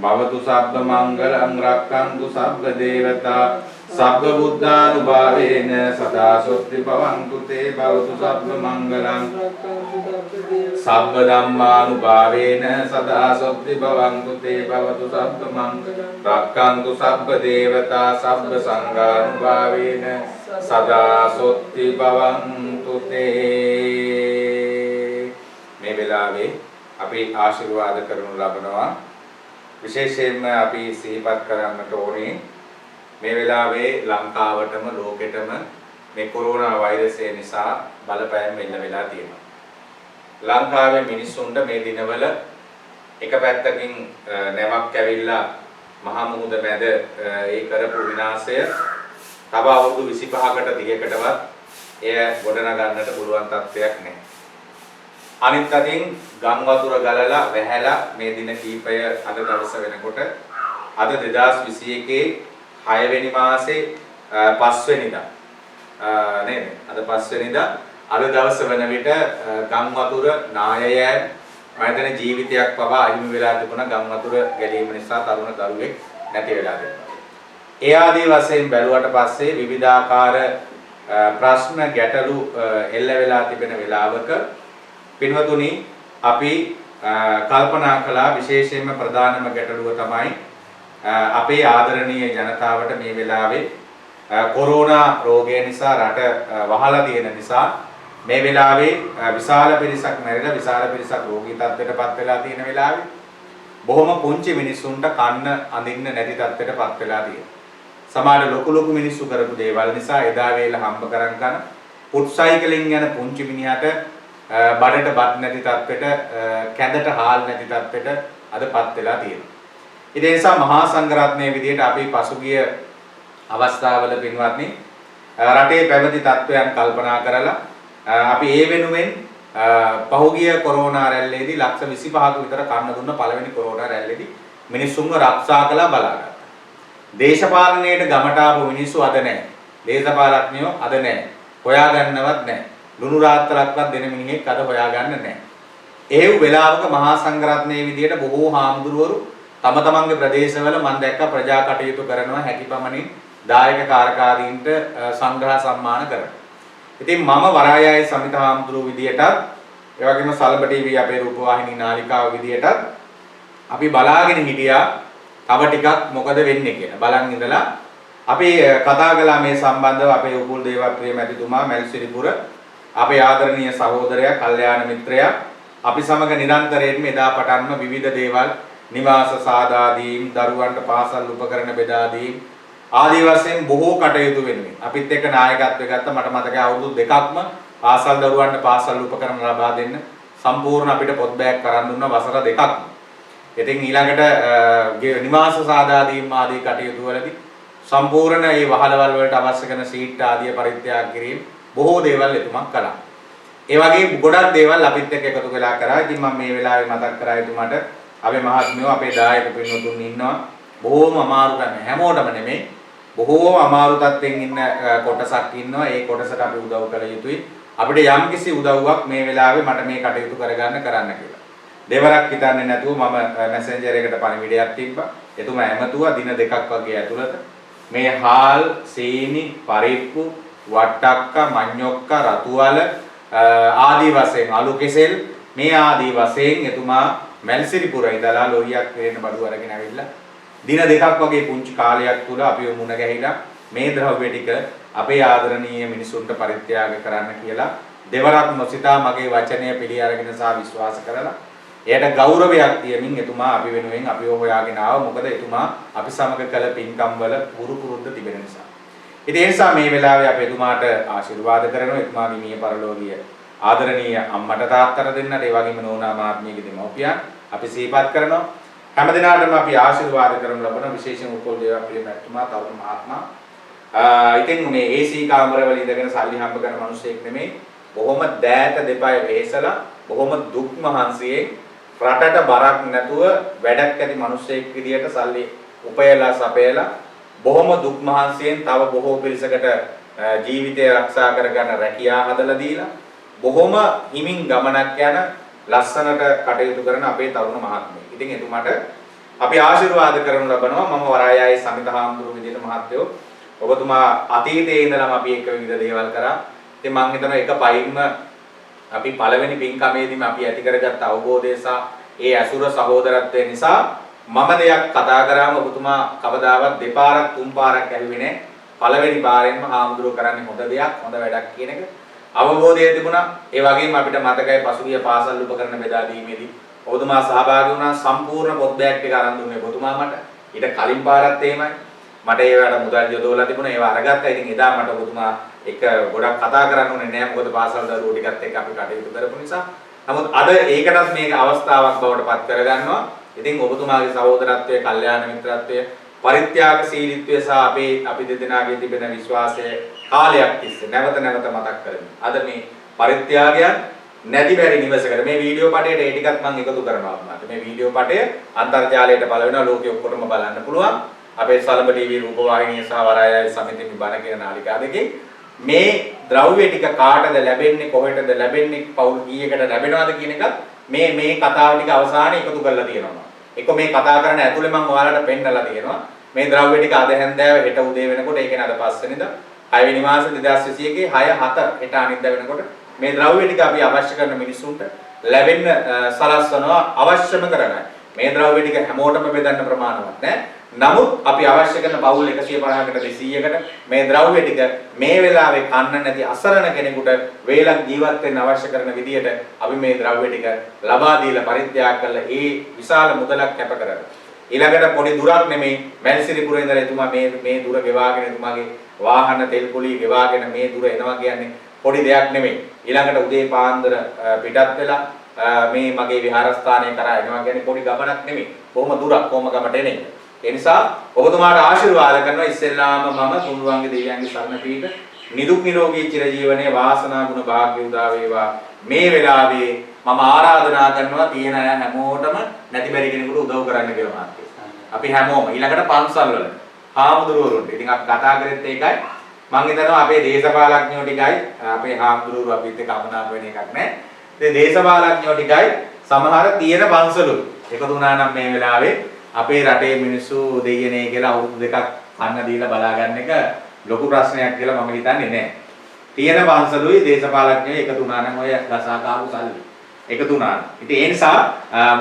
භවතු සබ්බ මංගලං රක්ඛන්තු සබ්බ දේවතා සබ්බ බුද්ධානුභාවේන සදා සොත්ති භවන්තු තේ භවතු සබ්බ මංගලං සබ්බ ධම්මානුභාවේන සදා සොත්ති භවන්තු තේ භවතු සබ්බ මංගලං රක්ඛන්තු සබ්බ දේවතා සබ්බ සංඝානුභාවේන සදා සොත්ති භවන්තු තේ. මේ වෙලාවේ අපි ආශිර්වාද කරනු ලබනවා. විශේෂයෙන්ම අපි සිහිපත් කරන්නට ඕනේ මේ වෙලාවේ ලංකාවටම ලෝකෙටම මේ කොරෝනා වෛරසය නිසා බලපෑම් වෙන්න වෙලා තියෙනවා. ලංකාවේ මිනිස්සුන්ට මේ දිනවල එක පැත්තකින් නැවක් ඇවිල්ලා මහා මුහුද මැද ඒ කරපු විනාශය තව අවුරුදු 25කට 30කටවත් එය ගොඩනගන්නට පුළුවන් තත්ත්වයක් නැහැ. අනිත් අතින් ගම් වතුර ගලලා වැහැලා මේ දින කීපය අද දවස වෙනකොට අද 2021 6 වෙනි මාසේ 5 වෙනිදා නේද? අද 5 වෙනිදා අද දවස වෙන විට ගම් වතුර නායයන් මම ජීවිතයක් පවා අහිමි වෙලා තිබුණා ගම් වතුර ගැලීම නිසා තරුණ දරුවෙක් නැති වෙලා තිබුණා. ඒ ආදී වශයෙන් බැලුවට පස්සේ විවිධාකාර ප්‍රශ්න ගැටලු එල්ල වෙලා තිබෙන වෙලාවක පින්වතුනි අපි කල්පනා කළා විශේෂයෙන්ම ප්‍රධානම ගැටලුව තමයි අපේ ආදරණීය ජනතාවට මේ වෙලාවේ කොරෝනා රෝගය නිසා රට වහලා තියෙන නිසා මේ වෙලාවේ විශාල පිරිසක් මැරිලා විශාල පිරිසක් රෝගී තත්ත්වයටපත් වෙලා තියෙන වෙලාවේ බොහොම පුංචි මිනිස්සුන්ට කන්න අඳින්න නැති තත්ත්වයටපත් වෙලා තියෙනවා. සමහර ලොකු මිනිස්සු කරපු දේවල් නිසා එදා වේල හම්බ කරන් ගන්න පුට් සයිකලෙන් යන පුංචි මිනිහට බඩට බත් නැති තත්ත්වෙට කැඳට හාල් නැති තත්ත්වෙට අදපත් වෙලා තියෙනවා. ඒ නිසා මහා සංඝරත්නයේ විදිහට අපි පසුගිය අවස්ථාවල පින්වත්නි රටේ පැවති තත්ත්වයන් කල්පනා කරලා අපි ඒ වෙනුවෙන් පහුගිය කොරෝනා රැල්ලේදී ලක්ෂ 25ක විතර කන්න දුන්න පළවෙනි කොරෝනා රැල්ලේදී මිනිස්සුන්ව ආරක්ෂා කළා බලාගත්තා. දේශපාලනයේට ගමට ආපු මිනිස්සු අද නැහැ. දේශපාලඥයෝ අද නැහැ. හොයාගන්නවත් නැහැ. ලුණු රාත්තරක්වත් දෙන මිනිහෙක් අද හොයාගන්න නැහැ. ඒව් වෙලාවක මහා සංඝරත්නයේ විදියට බොහෝ හාමුදුරුවරු තම තමන්ගේ ප්‍රදේශවල මම දැක්ක ප්‍රජා කටයුතු කරනවා හැකිපමණින් දායක කාර්කාදීන්ට සංග්‍රහ සම්මාන කරනවා. ඉතින් මම වරායයි සමිත හාමුදුරුවෝ විදියටත් ඒ වගේම සල්බ ටීවී අපේ රූපවාහිනී නාලිකාව විදියටත් අපි බලාගෙන හිටියා තව ටිකක් මොකද වෙන්නේ කියලා. බලන් ඉඳලා අපි කතා කළා මේ සම්බන්ධව අපේ උපුල් දේවප්‍රිය මැතිතුමා මැල්සිරිපුර අපේ ආදරණීය සහෝදරයා, කල්යාණ මිත්‍රයා අපි සමග නිරන්තරයෙන්ම එදා පටන්ම විවිධ දේවල් නිවාස සාදා දීම්, දරුවන්ට පාසල් උපකරණ බෙදා දීම් ආදී වශයෙන් බොහෝ කටයුතු වෙනුවෙන් අපිත් එක්ක නායකත්වය ගත්ත මට මතකයි අවුරුදු දෙකක්ම පාසල් දරුවන්ට පාසල් උපකරණ ලබා දෙන්න සම්පූර්ණ අපිට පොත් බෑග් කරන් දුන්නා වසර දෙකක්ම. ඉතින් ඊළඟට නිවාස සාදා දීම් ආදී කටයුතු වලදී සම්පූර්ණ මේ වහලවල් වලට අවශ්‍ය කරන සීට් ආදී පරිත්‍යාග කිරීම බොහෝ දේවල් එතුමා කළා. ඒ වගේ ගොඩක් දේවල් අපිත් එක්ක එකතු වෙලා කරා. ඉතින් මම මේ වෙලාවේ මතක් කරා එතුමාට අපේ මහත්මියෝ අපේ දායක පින්වතුන් ඉන්නවා. බොහෝම අමාරු ගන්න හැමෝටම නෙමෙයි. බොහෝ අමාරු තත්ත්වෙන් ඉන්න කොටසක් ඉන්නවා. ඒ කොටසට අපි උදව් කළ යුතුයි. අපිට යම්කිසි උදව්වක් මේ වෙලාවේ මට මේ කටයුතු කරන්න කියලා. දෙවරක් හිතන්නේ නැතුව මම මැසෙන්ජර් එකට පණිවිඩයක් තිබ්බා. එතුමා ඇමතුවා දින දෙකක් වගේ ඇතුළත මේ හාල්, සීනි, පරිප්පු, වට්ටක්ක, මඤ්ඤොක්ක, රතුවල ආදී වශයෙන් අලු කෙසෙල් මේ ආදී වශයෙන් එතුමා මැල්සිරිපුර ඉඳලා ලෝහියක් වේන බඩු අරගෙන ඇවිල්ලා දින දෙකක් වගේ පුංචි කාලයක් තුල අපිව මුණ ගැහිලා මේ ද්‍රව්‍ය ටික අපේ ආදරණීය මිනිසුන්ට පරිත්‍යාග කරන්න කියලා දෙවරක් නොසිතා මගේ වචනය පිළි අරගෙන සහ විශ්වාස කරලා එයට ගෞරවයක් තියමින් එතුමා අපි වෙනුවෙන් අපිව හොයාගෙන ආවා. මොකද එතුමා අපි සමග කළ පින්කම් වල පුරුදු තිබෙන නිසා. ඉතින් ඒ නිසා මේ වෙලාවේ අපි එතුමාට ආශිර්වාද කරනවා. එතුමාගේ මිය පරලෝකීය ආදරණීය අම්මට තාත්තට දෙන්නට ඒ වගේම නෝනා මාත්මියගේ දෙමව්පියන් අපි සිහිපත් කරනවා. හැමදිනාටම අපි ආශිර්වාද කරමු ලබන විශේෂයෙන් උපෝල් දේවප්‍රිය මැතිතුමා තරුණ මහත්මයා. ඉතින් මේ AC කාමරවල ඉඳගෙන සල්ලි හම්බ කරන මිනිස්සෙක් නෙමෙයි. බොහොම දෑත දෙපය වෙහෙසලා බොහොම දුක් මහන්සියෙන් රටට බරක් නැතුව වැඩක් ඇති මිනිස්සෙක් විදියට සල්ලි උපයලා සපයලා බොහොම දුක් මහන්සියෙන් තව බොහෝ පිරිසකට ජීවිතය ආරක්ෂා කරගන්න රැකියාව හදලා දීලා බොහොම හිමින් ගමනක් යන ලස්සනට කටයුතු කරන අපේ තරුණ මහත්මයෙක්. ඉතින් එතුමාට අපි ආශිර්වාද කරනු ලබනවා. මම වරායයි සමිත හාමුදුරුවෝ විදිහට මහත්තයෝ ඔබතුමා අතීතයේ ඉඳලම අපි එක්ක විවිධ දේවල් කරා. ඉතින් මම හිතනවා එක පයින්ම අපි පළවෙනි පින්කමේදීම අපි ඇති කරගත්ත අවබෝධය සහ ඒ අසුර සහෝදරත්වය නිසා මම දෙයක් කතා කරාම ඔබතුමා කවදාවත් දෙපාරක් තුන් පාරක් ඇහුවේ නැහැ. පළවෙනි පාරෙන්ම හාමුදුරුවෝ කරන්නේ හොඳ දෙයක්, හොඳ වැඩක් කියන එක අවබෝධය තිබුණා. ඒ වගේම අපිට මතකයි පසුගිය පාසල් උපකරණ බෙදා දීමේදී ඔබතුමා සහභාගී වුණා. සම්පූර්ණ පොත් බෑග් එක අරන් දුන්නේ ඔබතුමා මට. ඊට කලින් පාරත් එහෙමයි. මට ඒවට මුදල් යොදවලා තිබුණා. ඒවා අරගත්තා. ඉතින් එදා මට ඔබතුමා එක ගොඩක් කතා කරන්න ඕනේ නෑ. මොකද පාසල් දරුවෝ ටිකත් එක්ක අපි කටයුතු කරපු නිසා. නමුත් අද ඒකටත් මේක අවස්ථාවක් බවට පත් කරගන්නවා. ඉතින් ඔබතුමාගේ සහෝදරත්වය, කල්යාණ මිත්‍රත්වය, පරිත්‍යාගශීලීත්වය සහ අපි දෙදෙනාගේ තිබෙන විශ්වාසය කාලයක් තිස්සේ නැවත නැවත මතක් කරමි. අද මේ පරිත්‍යාගයන් නැති බැරි නිවසකට මේ වීඩියෝ පටයට ඒ ටිකත් මම එකතු කරනවා අප්පාට. මේ වීඩියෝ පටය අන්තර්ජාලයට පළ වෙනවා. ලෝකෙ ඔක්කොටම බලන්න පුළුවන්. අපේ සලඹ ටීවී රූපවාහිනිය සහ වරායයි සමිතියේ බණ කියන නාලිකා දෙකේ මේ ද්‍රව්‍ය ටික කාටද ලැබෙන්නේ, කොහෙටද ලැබෙන්නේ, පවුල් කීයකට ලැබෙනවද කියන එක මේ කතාව ටික අවසානයේ එකතු කරලා තියෙනවා. එක මේ කතා කරන ඇතුලේ මම ඔයාලට පෙන්නලා තියෙනවා. මේ ද්‍රව්‍ය ටික අද හැන්දෑව හෙට උදේ වෙනකොට ඒ කියන්නේ අද 5 වෙනිදා 6 වෙනි මාස 2021 ගේ 6/7 හෙට අනිද්දා වෙනකොට මේ ද්‍රව්‍ය ටික අපි අවශ්‍ය කරන මිනිසුන්ට ලැබෙන්න සලස්වනවා අවශ්‍යම කරගන්න. මේ ද්‍රව්‍ය ටික හැමෝටම බෙදන්න ප්‍රමාණවත් නෑ. නමුත් අපි අවශ්‍ය කරන පවුල් 150කට 200කට මේ ද්‍රව්‍ය ටික මේ වෙලාවේ කන්න නැති අසරණ කෙනෙකුට වේලක් ජීවත් වෙන්න අවශ්‍ය කරන විදියට අපි මේ ද්‍රව්‍ය ටික ලබා දීලා පරිත්‍යාග කරලා ඒ විශාල මුදලක් කැප කරලා ඊළඟට පොඩි දුරක් නෙමෙයි මැල්සිරිපුරේ ඉඳලා එතුමා මේ දුර ගෙවාගෙන එතුමාගේ වාහන තෙල් කුලී ගෙවාගෙන මේ දුර එනවා කියන්නේ පොඩි දෙයක් නෙමෙයි. ඊළඟට උදේ පාන්දර පිටත් වෙලා මේ මගේ විහාරස්ථානය කරා එනවා කියන්නේ පොඩි ගමනක් නෙමෙයි. කොහොම දුරක් කොහොම ගමට එන්නේ. ඒ නිසා ඔබතුමාට ආශිර්වාද කරනවා. ඉස්සෙල්ලාම මම තුන්වන්ගේ දෙවියන්ගේ සරණ පීඨ නිදුක් නිරෝගී චිරජීවනයේ වාසනා ගුණ භාග්‍ය උදා වේවා. මේ වෙලාවේ මම ආරාධනා කරනවා තියෙන හැමෝටම නැති බැරි කෙනෙකුට උදව් කරන්න කියලා මාත්. අපි හැමෝම ඊළඟට පන්සල් වල හාමුදුරුවරුන්ට ඉතින් අපි කතා කරෙත් ඒකයි. මම හිතනවා අපේ දේශපාලඥයෝ ටිකයි අපේ හාමුදුරුවෝ අපිත් එක්ක අමනාප වෙන එකක් නැහැ. ඉතින් දේශපාලඥයෝ ටිකයි සමහර තියෙන පන්සලු එකතු වුණා නම් මේ වෙලාවේ අපේ රටේ මිනිස්සු දෙයනේ කියලා අවුරුදු දෙකක් කන්න දීලා බලා ගන්න එක ලොකු ප්‍රශ්නයක් කියලා මම හිතන්නේ නැහැ. තියෙන පන්සලුයි දේශපාලඥයෝ එකතු වුණා නම් ඔය ගසාකාරු සල්ලි එකතු වුණා. ඉතින් ඒ නිසා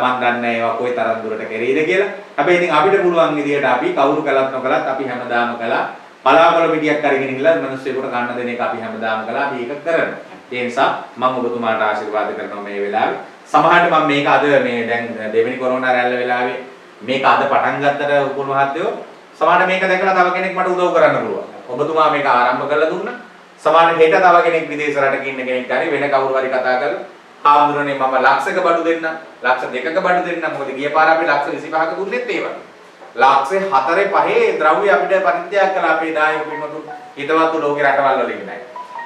මම දන්නේ ඒවා කොයි තරම් දුරට කෙරෙයිද කියලා. හැබැයි ඉතින් අපිට පුළුවන් විදියට අපි කවුරු කළත් නොකළත් අපි හැමදාම කළා. බලාපොළ පිටියක් අරගෙන ඉන්න මිනිස්සුන්ට කන්න දෙන එක අපි හැමදාම කළා. අපි ඒක කරනවා. ඒ නිසා මම ඔබතුමාට ආශිර්වාද කරනවා මේ වෙලාවේ. සමහරවිට මම මේක අද මේ දැන් දෙවෙනි කොරෝනා රැල්ල වෙලාවේ මේක අද පටන් ගත්තට උපුල් මහත්තයෝ සමහරවිට මේක දැකලා තව කෙනෙක් මට උදව් කරන්න පුළුවන්. ඔබතුමා මේක ආරම්භ කරලා දුන්නා. සමහරවිට හෙට තව කෙනෙක් විදේශ රටක ඉන්න කෙනෙක් හරි වෙන කවුරු හරි කතා කරලා ආම්දුරනේ මම ලක්ෂක බඩු දෙන්න, ලක්ෂ 2ක බඩු දෙන්න. මොකද ගිය පාර අපි ලක්ෂ 25ක දුන්නෙත් ඒ වගේ. ලක්ෂ 4-5 ද්‍රව්‍ය අපිට පරිත්‍යාග කළා අපේ දායක පින්වතුන් හිතවත් ලෝකේ රටවල් වල ඉන්නයි.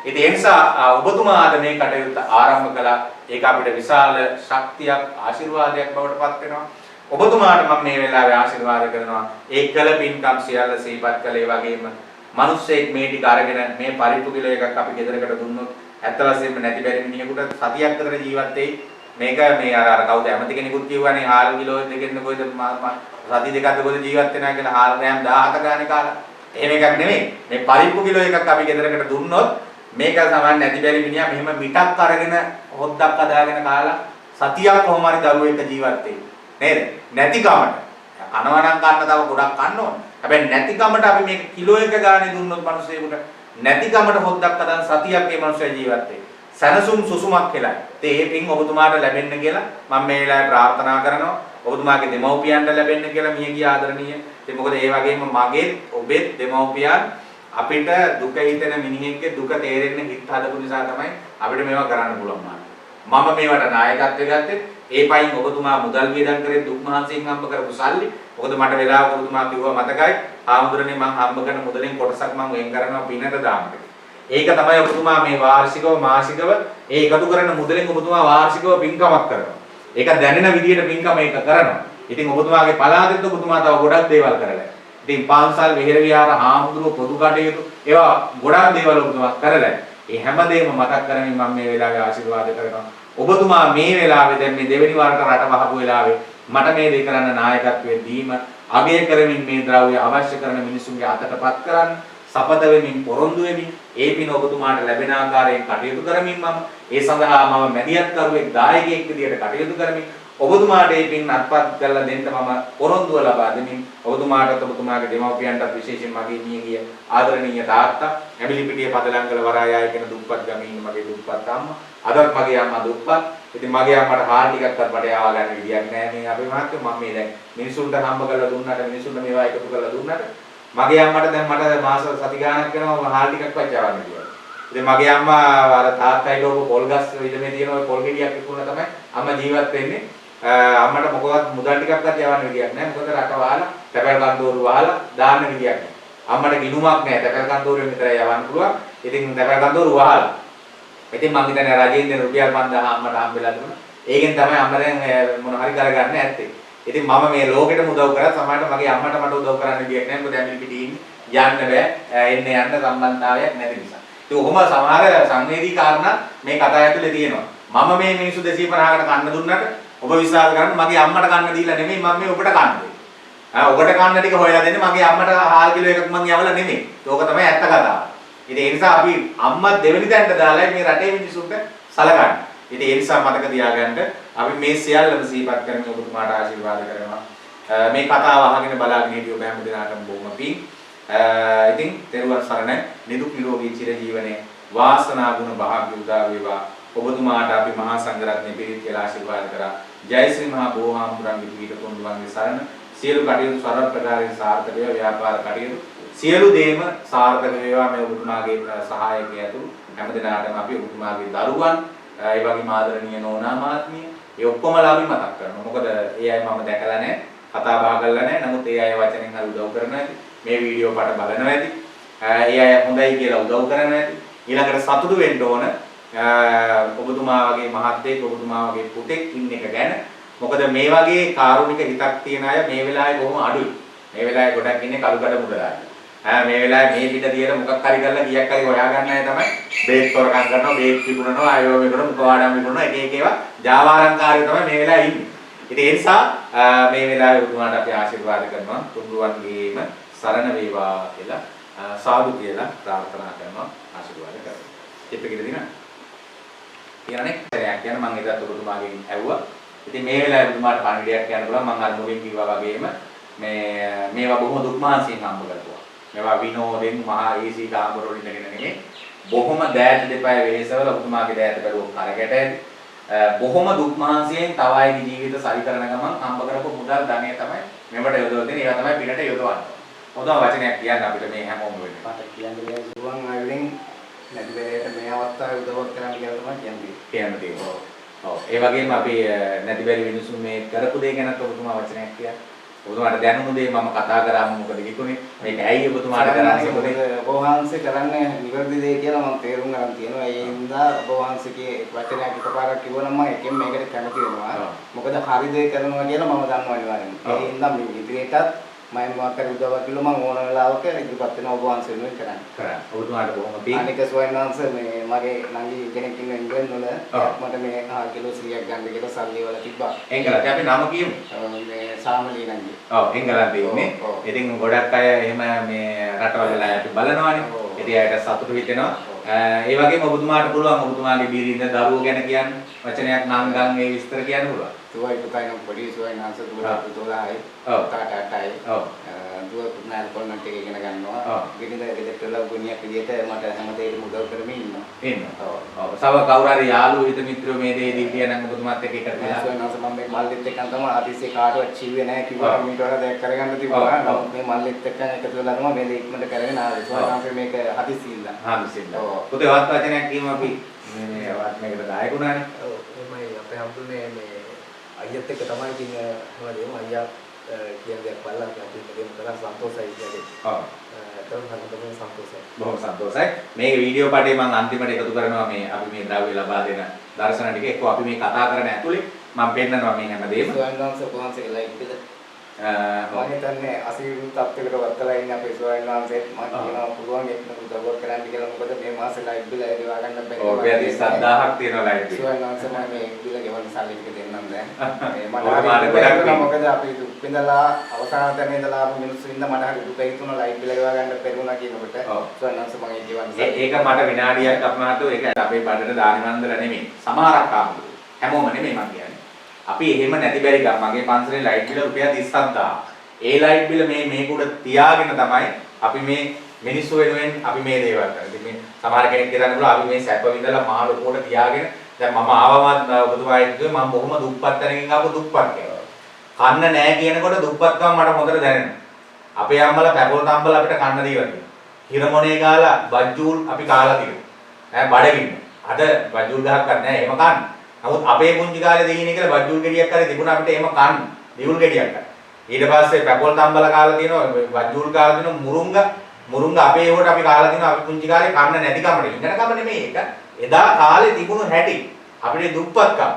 ඉතින් ඒ නිසා ඔබතුමා අද මේ කටයුත්ත ආරම්භ කළා. ඒක අපිට විශාල ශක්තියක්, ආශිර්වාදයක් බවට පත් වෙනවා. ඔබතුමාට මම මේ වෙලාවේ ආශිර්වාද කරනවා. ඒ කළ පින්කම් සියල්ල සිහිපත් කළේ වගේම මිනිස්සෙක් මේ ටික අරගෙන මේ පරිප්පු කිලෝ එකක් අපි ගෙදරකට දුන්නොත් ඇත්ත වශයෙන්ම නැති බැරි මිනිහෙකුට සතියක් අතර ජීවත් වෙයි. මේක මේ අර කවුද ඇමති කෙනෙකුත් කිව්වනේ හාල් කිලෝ දෙකෙන් කොයිද සති දෙකක්ද කොයිද ජීවත් වෙනවා කියලා හාල් රෑම් 17 ගානේ කාලා. එහෙම එකක් නෙමෙයි. මේ පරිප්පු කිලෝ එකක් අපි ගෙදරකට දුන්නොත් මේක සමහර නැති බැරි මිනිහා මෙහෙම මිටක් අරගෙන හොද්දක් අදාගෙන කාලා සතියක් කොහොම හරි දරුවෙක් ජීවත් වෙයි. නේද? නැති කමට. කනවා නම් කන්න තව ගොඩක් කන්න ඕන. හැබැයි නැති කමට අපි මේක කිලෝ එක ගානේ දුන්නොත් මිනිස්සෙකුට නැති කමට හොද්දක් අදාන සතියක් මේ මිනිස්සයා ජීවත් වෙයි. සනසුම් සුසුමක් කියලා. ඒ පින් ඔබතුමාට ලැබෙන්න කියලා මම මේ වෙලාවේ ප්‍රාර්ථනා කරනවා. ඔබතුමාගේ දෙමව්පියන්ට ලැබෙන්න කියලා මියගිය ආදරණීය. ඉතින් මොකද ඒ වගේම මගේ ඔබේ දෙමව්පියන් අපිට දුක හිතෙන මිනිහෙක්ගේ දුක තේරෙන්න හිත හදපු නිසා තමයි අපිට මේවා කරන්න පුළුවන් මාත්. මම මේවට නායකත්වය ගත්තේ ඒ පයින් ඔබතුමා මුදල් වියදම් කරේ දුක් මහන්සියෙන් හම්බ කරපු සල්ලි. මොකද මට වෙලාවක ඔබතුමා කිව්වා මතකයි ආමුදුරනේ මං හම්බ කරන මුදලෙන් කොටසක් මං වෙන් කරනවා පිනට දාන්න. ඒක තමයි ඔබතුමා මේ වාර්ෂිකව මාසිකව ඒ එකතු කරන මුදලෙන් ඔබතුමා වාර්ෂිකව පින්කමක් කරනවා. ඒක දැනෙන විදියට පින්කම ඒක කරනවා. ඉතින් ඔබතුමාගේ පළාතෙත් ඔබතුමා තව ගොඩක් දේවල් කරලා. ඉතින් පාන්සල් විහෙර විහාර හාමුදුරුවෝ පොදු කටයුතු ඒවා ගොඩක් දේවල් ඔබතුමා කරලා. ඒ හැමදේම මතක් කරමින් මම මේ වෙලාවේ ආශිර්වාද කරනවා. ඔබතුමා මේ වෙලාවේ දැන් මේ දෙවෙනි වරට රට වහපු වෙලාවේ මට මේ දේ කරන්න නායකත්වයේ දීම අගය කරමින් මේ ද්‍රව්‍ය අවශ්‍ය කරන මිනිසුන්ගේ අතටපත් කරන්න සපත වෙමින් පොරොන්දු වෙමින් ඒ පින ඔබතුමාට ලැබෙන ආකාරයෙන් කටයුතු කරමින් මම ඒ සඳහා මම මැදිහත් කරුවෙක් දායකයෙක් විදියට කටයුතු කරමින් ඔබතුමාට මේ පින් අත්පත් කරලා දෙන්න මම පොරොන්දුව ලබා දෙමින් ඔබතුමාට ඔබතුමාගේ දෙමව්පියන්ටත් විශේෂයෙන් මගේ මියගිය ආදරණීය තාත්තා ඇඹිලිපිටිය පදලංගල වරායයි කියන දුප්පත් ගමේ ඉන්න මගේ දුප්පත් අම්මා අදත් මගේ අම්මා දුප්පත්. ඉතින් මගේ අම්මට හාල් ටිකක්වත් මට යාවා ගන්න විදියක් නැහැ මේ අපේ මහත්තයෝ. මම මේ දැන් මිනිසුන්ට හම්බ කරලා දුන්නාට මිනිසුන්ට මේවා එකතු කරලා දුන්නාට මගේ අම්මට දැන් මට මාස සති ගාණක් යනවා හාල් ටිකක්වත් යවන්න කියලා. ඉතින් මගේ අම්මා අර තාත්තයි ලෝක පොල් ගස් විදමේ තියෙන ඔය පොල් ගෙඩියක් විකුණලා තමයි අම්මා ජීවත් වෙන්නේ. අම්මට මොකවත් මුදල් ටිකක්වත් යවන්න විදියක් නැහැ. මොකද රට වහලා තැපැල් කන්දෝරු වහලා දාන්න විදියක් නැහැ. අම්මට ගිණුමක් නැහැ. තැපැල් කන්දෝරුවෙන් විතරයි යවන්න පුළුවන්. ඉතින් තැපැල් කන්දෝරු වහලා. ඉතින් මම හිතන්නේ රජයෙන් දෙන රුපියල් 5000 අම්මට හම්බෙලා දුන්නා. ඒකෙන් තමයි අම්මා දැන් මොන හරි කරගන්න ඇත්තේ. ඉතින් මම මේ ලෝකෙටම උදව් කරා. සමහරවිට මගේ අම්මට මට උදව් කරන්න විදියක් නැහැ. මොකද ඇමිලි පිටින් යන්න බෑ. එන්න යන්න සම්බන්ධතාවයක් නැති නිසා. ඉතින් ඔහොම සමහර සංවේදී කාරණා මේ කතාව ඇතුලේ තියෙනවා. මම මේ මිනිස්සු 250කට කන්න දුන්නට ඔබ විශ්වාස කරන්න මගේ අම්මට කන්න දීලා නෙමෙයි මම මේ ඔබට කන්න දෙන්නේ. ඔබට කන්න ටික හොයලා දෙන්නේ මගේ අම්මට හාල් කිලෝ එකක් මං යවලා නෙමෙයි. ඒක තමයි ඇත්ත කතාව. ඉතින් ඒ නිසා අපි අම්මා දෙවෙනි තැනට දාලා මේ රටේ මිනිස්සුන්ට සලකන්නේ. ඉතින් ඒ නිසා මතක තියාගන්න අපි මේ සියල්ලම සිහිපත් කරමින් ඔබතුමාට ආශිර්වාද කරනවා. මේ කතාව අහගෙන බලාගෙන හිටියෝ හැම දිනකටම බොහොම පිං. ඉතින් තෙරුවන් සරණයි. නිදුක් නිරෝගී චිරජීවනයේ වාසනා ගුණ භාග්‍ය උදා වේවා. ඔබතුමාට අපි මහා සංඝරත්නයේ පිරිත් කියලා ආශිර්වාද කරා. ජය ශ්‍රී මහා බෝධිහාමුදුරන්ගේ පිහිට කොණ්ඩුවන්ගේ සරණ. සියලු කටයුතු සරල ප්‍රකාරයෙන් සාර්ථක වේවා. ව්‍යාපාර කටයුතු සියලු දේම සාර්ථක වේවා. මේ ඔබතුමාගේ සහායකය ඇතුළු හැම දිනකටම අපි ඔබතුමාගේ දරුවන් ඒ වගේම ආදරණීය නෝනා මාත්මිය ඒ ඔක්කොමලා අපි මතක් කරනවා. මොකද ඒ අය මම දැකලා නැහැ, කතා බහ කරලා නැහැ. නමුත් ඒ අය වචනෙන් හරි උදව් කරනවා ඇති. මේ වීඩියෝ පට බලනවා ඇති. ඒ අය හොඳයි කියලා උදව් කරනවා ඇති. ඊළඟට සතුටු වෙන්න ඕන ඔබතුමා වගේ මහත්යෙක් ඔබතුමා වගේ පුතෙක් ඉන්න එක ගැන. මොකද මේ වගේ කාරුණික හිතක් තියෙන අය මේ වෙලාවේ බොහොම අඩුයි. මේ වෙලාවේ ගොඩක් ඉන්නේ කලුකඩ මුදලාලි. මේ වෙලාවේ මේ පිට තියෙන මොකක් හරි කරලා ගියක් හරි හොයා ගන්න අය තමයි බේත් තොරකම් කරනවා, බේත් විකුණනවා, ආයෝ විකුණනවා, මුඛවාඩම් විකුණනවා, එක එක ඒවා ජාවාරම්කාරයෝ තමයි මේ වෙලාවේ ඉන්නේ. ඉතින් ඒ නිසා මේ වෙලාවේ උතුමාට අපි ආශිර්වාද කරනවා. තුන්රුවන්ගේම සරණ වේවා කියලා සාදු කියලා ප්‍රාර්ථනා කරනවා, ආශිර්වාද කරනවා. චිත්තකිට දිනා කියනනේ සරයක් කියන මම එදත් ඔබතුමාගෙන් ඇහුවා. ඉතින් මේ වෙලාවේ ඔබතුමාට පණිවිඩයක් කියන්න පුළුවන්. මම අර මුලින් කිව්වා වගේම මේවා බොහොම දුක් මහන්සියෙන් හම්බ කරපුවා. මේවා විනෝදෙන් මහා ඒසී කාමර වලින් ඉඳගෙන නෙමෙයි. බොහොම දෑත් දෙපය වෙහෙසවල ඔබතුමාගේ දෑත් බැලුවොත් කරකට ඇති. බොහොම දුක් මහන්සියෙන් තව අයගේ ජීවිත සරි කරන ගමන් හම්බ කරපු මුදල් ධනය තමයි මෙවට යොදවලා තියෙන්නේ. ඒවා තමයි පිටට යොදවන්නේ. හොඳම වචනයක් කියන්න අපිට මේ හැමෝම වෙන්නේ. මට කියන්නේ සුවන් ආයුරින් නැති වෙලේට මේ අවස්ථාවේ උදව්වක් කරන්න කියලා තමයි කියන්නේ. ඔව්. ඒ වගේම අපි නැති බැරි මිනිස්සු මේ කරපු දේ ගැනත් ඔබතුමා වචනයක් කියන්න. ඔබතුමාට දැනුණු දේ මම කතා කරාම මොකද කිව්ුනේ? මේක ඇයි ඔබතුමාට කරන්නේ මොකද? ඔබ වහන්සේ කරන්නේ නිවැරදි දේ කියලා මම තේරුම් ගන්න තියෙනවා. ඒ හින්දා ඔබ වහන්සේගේ වචනයක් එකපාරක් කිව්වනම් මම එකෙන් මේකට කැමති වෙනවා. මොකද හරි දේ කරනවා කියලා මම දන්නවා අනිවාර්යෙන්ම. ඒ හින්දා මේ ඉදිරියටත් මම මොකක් හරි උදව්වක් කිව්වම මම ඕන වෙලාවක ඉදිරිපත් වෙන ඔබ වහන්සේ වෙනුවෙන් කරන්නේ. ඔබතුමාට බොහොම පිං. අනික ස්වයංවංශ මේ මගේ නංගි කෙනෙක් ඉන්න ඉංග්‍රීසි වල මට මේ කිලෝ 100ක් ගන්න කියලා සල්ලි වල තිබ්බා. එංගලන්තේ අපි නම කියමු. මේ සාමලී නංගි. ඔව් එංගලන්තේ ඉන්නේ. ඉතින් ගොඩක් අය එහෙම මේ රටවල වෙලා අපි බලනවානේ. ඉතින් අයට සතුටු හිතෙනවා. ඒ වගේම ඔබතුමාට පුළුවන් ඔබතුමාගේ බීරින්ද දරුවෝ ගැන කියන්න වචනයක් නම් ගන්න ඒ විස්තර කියන්න පුළුවන්. තුවයි පුතයි නම් පොඩි ස්වයංවංශ දුවලා 12යි. තාටාටයි. ඔව්. දුව පුතනාල් කොන්නට ඉගෙන ගන්නවා. ගෙදර ගෙදරට ගුණියක් විදියට මට හැමදේම උදව් කරමින් ඉන්නවා. ඔව්. සව කවුරු හරි යාළුවෝ හිත මිත්‍රයෝ මේ දේ දීලා නම් ඔබතුමාත් එක්ක එකට වෙලා ස්වයංවංශ මම මේ මල්ලිත් එක්ක තමයි ආතිස්සේ කාටවත් චිව්වේ නැහැ කිව්වා මීට වඩා දෙයක් කරගන්න තිබුණා. නමුත් මේ මල්ලිත් එක්ක එකතු වෙලා තමයි මේ දේ ඉක්මනට කරගෙන ආවේ. ස්වයංවංශ මේක හදිස්සියෙන්ද. හදිස්සියෙන්ද. පුතේ වත් වචනයක් කියමු අපි මේ වත් මේකට දායකුණානේ. ඔව් එමයි අපේ හම්බුනේ මේ අයියත් එක්ක තමයි ඉතින් හැමදේම අයියා කියන දේක් බලලා අපි දෙන්න කරා සන්තෝෂයි කියන්නේ. ඔව්. ඒතරම් හරියටම සන්තෝෂයි. බොහොම සන්තෝෂයි. මේ වීඩියෝ පාඩේ මම අන්තිමට එකතු කරනවා මේ අපි මේ ද්‍රව්‍ය ලබා දෙන දර්ශන ටික එක්ක අපි මේ කතා කරන ඇතුලේ මම පෙන්නනවා මේ හැමදේම. ස්වයංවංශ කොහොමද ලයික් එකද? මම හිතන්නේ අසීරු තත්ත්වයකට වත්තලා ඉන්න අපේ ස්වාමීන් වහන්සේත් මම කියනවා පුළුවන් එක්ක උදව්වක් කරන්න කියලා. මොකද මේ මාසේ ලයිට් බිල ගෙවා ගන්න බැරි. ඔව් 27000ක් තියෙනවා ලයිට් බිල. ස්වාමීන් වහන්සේ මම මේ බිල ගෙවන්න සල්ලි ටික දෙන්නම් දැන්. මොකද අපි දුක් විඳලා අවසාන තැන ඉඳලා ආපු මිනිස්සු ඉන්න මට හරි දුක හිතුණා ලයිට් බිල ගෙවා ගන්න බැරි වුණා කියනකොට. ස්වාමීන් වහන්සේ මම ඒක ගෙවන්න. ඒක මට විනාඩියක් අපමණතු ඒක අපේ බඩට දානිවන්දල නෙමෙයි. සමහරක් ආපු. හැමෝම නෙමෙයි මම කියන්නේ. අපි එහෙම නැති බැරි ගම් මගේ පන්සලේ ලයිට් බිල රුපියල් 37000. ඒ ලයිට් බිල මේක උඩ තියාගෙන තමයි අපි මේ මිනිස්සු වෙනුවෙන් අපි මේ දේවල් කරන්නේ. ඉතින් මේ සමහර කෙනෙක් කියන්න පුළුවන් අපි මේ සැප විඳලා මහ ලොකුවට තියාගෙන දැන් මම ආවම ඔබතුමායි කිව්වේ මම බොහොම දුප්පත් තැනකින් ආපු දුප්පත් කෙනෙක්. කන්න නැහැ කියනකොට දුප්පත්කම මට හොඳට දැනෙනවා. අපේ අම්මලා පැපොල් තම්බල අපිට කන්න දීලා තියෙනවා. හිරමොනේ ගාලා බජ්ජූල් අපි කාලා තියෙනවා. බඩගින්න. අද බජ්ජූල් ගහක් නැහැ එහෙම කන්න. නමුත් අපේ පුංචි කාලේ දෙහිනේ කියලා බජ්ජූල් ගෙඩියක් කරේ තිබුණා අපිට එහෙම කන්න. දියුල් ගෙඩියක් ගන්න. ඊට පස්සේ පැපොල් තම්බල කාලා තියෙනවා බජ්ජූල් කාලා තියෙනවා මුරුංග අපේ ඒවට අපි කාලා තියෙනවා අපි පුංචි කාලේ කන්න නැති කමට. ඉන්නකම නෙමෙයි ඒක. එදා කාලේ තිබුණු හැටි අපිට දුප්පත්කම.